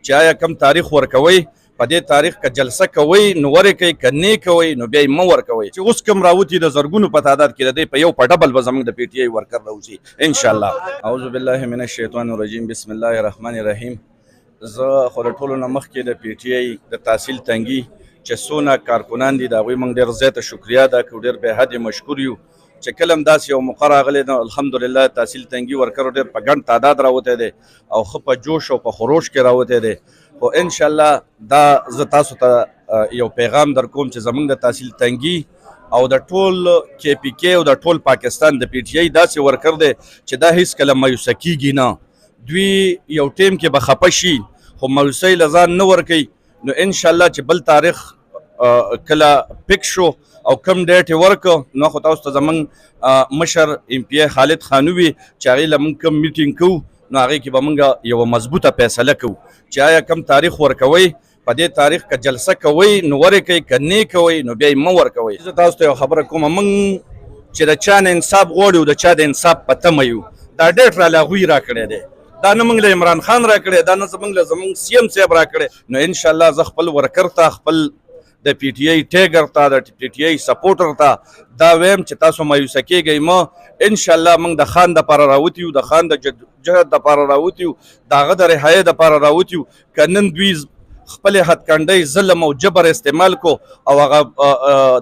چې آیا کم تاریخ ورکوي په دې تاریخ که جلسه کوي نو ورکوي که نه کوي نو بیا یې مه ورکوي چې اوس کم راوتي د زرګونو په تعداد کې د دې په یو په ډبل به زموږ د پی ټي آی ورکر راوځي انشاءالله. اعوذ بالله من الشیطان الرجیم بسم الله الرحمن الرحیم. زه خو د ټولو نه مخکې د پی ټي آی د تحصیل تنګي چې څونه کارکنان دي د هغوی موږ ډېر زیاته شکریا ادا کوو، ډېر بې حدې مشکور یو چې کله هم داسې یو موقع راغلی نو الحمدلله تحصیل تنګي ورکر ډېر په ګڼ تعداد راوتی دی او ښه په جوش او په خروش کې راوتی دی. خو انشاءالله دا زه تاسو ته یو پیغام در کوم چې زموږ د تحصیل تنګي او د ټول کې پی کې او د ټول پاکستان د پی ټي آی داسې ورکر دی چې دا هیڅکله مایوسه کیږي نه. دوی یو ټیم کې به خفه شي خو مایوسۍ له ځان نه ورکوي. نو انشاءالله چې بل تاریخ کله پک شو او کم ډیټ یې ورکړه نو خو تاسو ته زموږ مشر ایم پی آی خالد خانوي چې هغې له موږ کم میټینګ کوو نو هغې کې به موږ یوه مضبوطه فیصله کوو چې آیا کم تاریخ ورکوئ په دې تاریخ که جلسه کوئ نو ورکوئ که نه کوئ نو بیا یې مه ورکوئ. زه تاسو ته یو خبره کومه موږ چې د چا نه انصاف غواړو د چا د انصاف په تمه یو. دا ډیټ راله هغوی راکړی دی، دا نه موږ له عمران خان راکړی، دا نه زموږ له زموږ سی ایم صاحب راکړی. نو انشاءالله زه خپل ورکر ته خپل د پی ټي آی ټیګر ته د پی ټي آی سپورټر ته دا ویم چې تاسو مایوسه کیږئ مه. انشاءالله موږ د خان دپاره راوتي یو، د خان د جهد دپاره راوتي یو، د هغه د رهایۍ دپاره راوتي یو. که نن دوی خپلې هتکنډۍ ظلم او جبر استعمال کو او هغه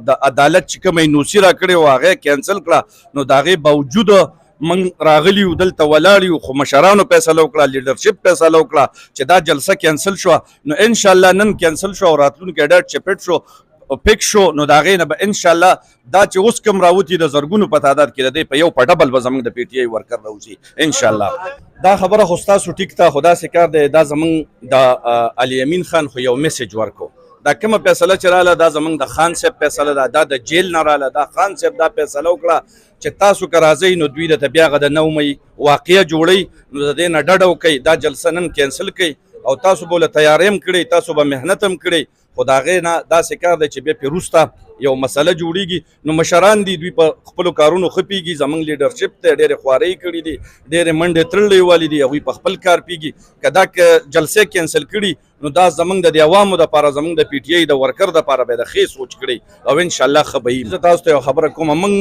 د عدالت چې کومه یې نوسي راکړې وه هغه یې کینسل کړه نو د هغې باوجوده موږ راغلي یو دلته ولاړ یو خو مشرانو فیصله وکړه، لیډرشپ فیصله وکړه چې دا جلسه کینسل شوه. نو انشاءالله نن کینسل شو او راتلونکی ډېر چې پټ شو پک شو نو د هغې نه به انشاءالله دا چې اوس کوم راوتي د زرګونو په تعداد کې د دې په یو په ډبل به زموږ د پی ټي آی ورکر راوځي انشاءالله. دا خبره خو ستاسو ټیک ته خو داسې کار دی دا زموږ د علي امین خان خو یو میسج ورکو. دا کومه فیصله چې راله دا زموږ د خان صاحب فیصله ده، دا د جیل نه راله. دا خان صاحب دا فیصله وکړه چې تاسو که راځئ نو دوی درته بیا هغه د 9 مۍ واقعه جوړوي نو د دې نه ډډه وکئ، دا جلسه نن کینسل کئ او تاسو به له تیارۍ هم کړئ، تاسو به محنت هم کړئ. خو د هغې نه داسې کار دی چې بیا پرې وروسته یو مسله جوړیږي. نو مشران دي دوی په خپلو کارونو ښه پوهېږي، زموږ لیډرشپ دی ډېرې خوارۍ کړي دي، ډېرې منډې تړلې والي دي، هغوی په خپل کار پوهېږي. که دا جلسې کینسل کړي نو دا زموږ د عوامو دپاره زموږ د پی ټي آی د ورکر دپاره به د ښې سوچ کړئ او انشاءالله ښه به وي. زه تاسو ته یو خبره کومه موږ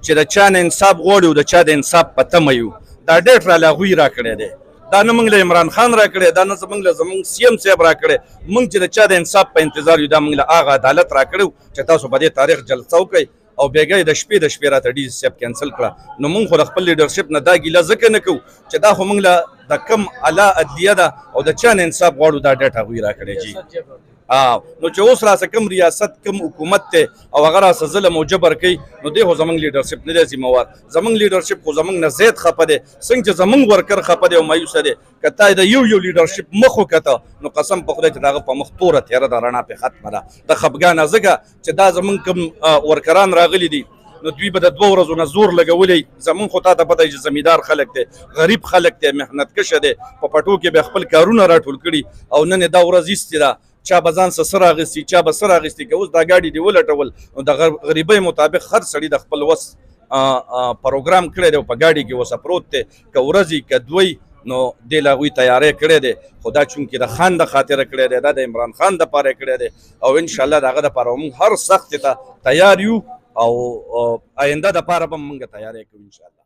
چې د چا نه انصاف غواړو د چا د انصاف په تمه یو. دا ډیټ راله هغوی راکړی دی، دا نه موږ له عمران خان راکړی، دا نه زموږ له زموږ سی ایم صاحب راکړی. موږ چې د چا د انصاف په انتظار یو دا موږ له هغه عدالت راکړی چې تاسو په دې تاریخ جلسه وکئ او بېګا د شپې د شپې راته ډي سي صاحب کینسل کړه. نو موږ خو د خپل لیډرشپ نه دا ګیله ځکه نه کوو چې دا خو موږ له د کم اعلی عدلیه ده او د چا نه انصاف غواړو دا ډیټ هغوی راکړی جي. نو چې اوس راسه کم ریاست کم حکومت دی او هغه راسه ظلم او جبر کوي نو دی خو زموږ لیډرشپ نه دی ذمهوار. زموږ لیډرشپ خو زموږ نه زیات خفه دی، څنګه چې زموږ ورکر خفه دی او مایوسه دی. که تا د یو لیډرشپ مخ وکته نو قسم په خدای چې د هغه په مخ توره تیاره ده، رڼا پرې ختمه ده. د خفګانه ځکه چې دا زموږ کوم ورکران راغلي دي نو دوی به د 2 ورځو نه زور لګولی. زموږ خو تا ته پته چې زمیندار خلک دی، غریب خلک دی، محنت کشه دی، په پټو کې به خپل کارونه راټول کړي او نن یې دا ورځ ایستې ده. چا به ځان څه سر اخیستي، چا به سر اخیستي. که اوس دا ګاډي دې ولټول نو د غریبۍ مطابق هر سړي د خپل وس پروګرام کړی دی او په ګاډي کې وسه پروت دی. که ورځي که دوی نو دې له هغوی تیاری کړی دی. خو دا چونکې د خان د خاطره کړی دی، دا د عمران خان دپاره کړی دی او انشاءالله د هغه دپاره موږ هر سختې ته تیار یو او آینده دپاره به موږ تیاری کوو انشاءالله.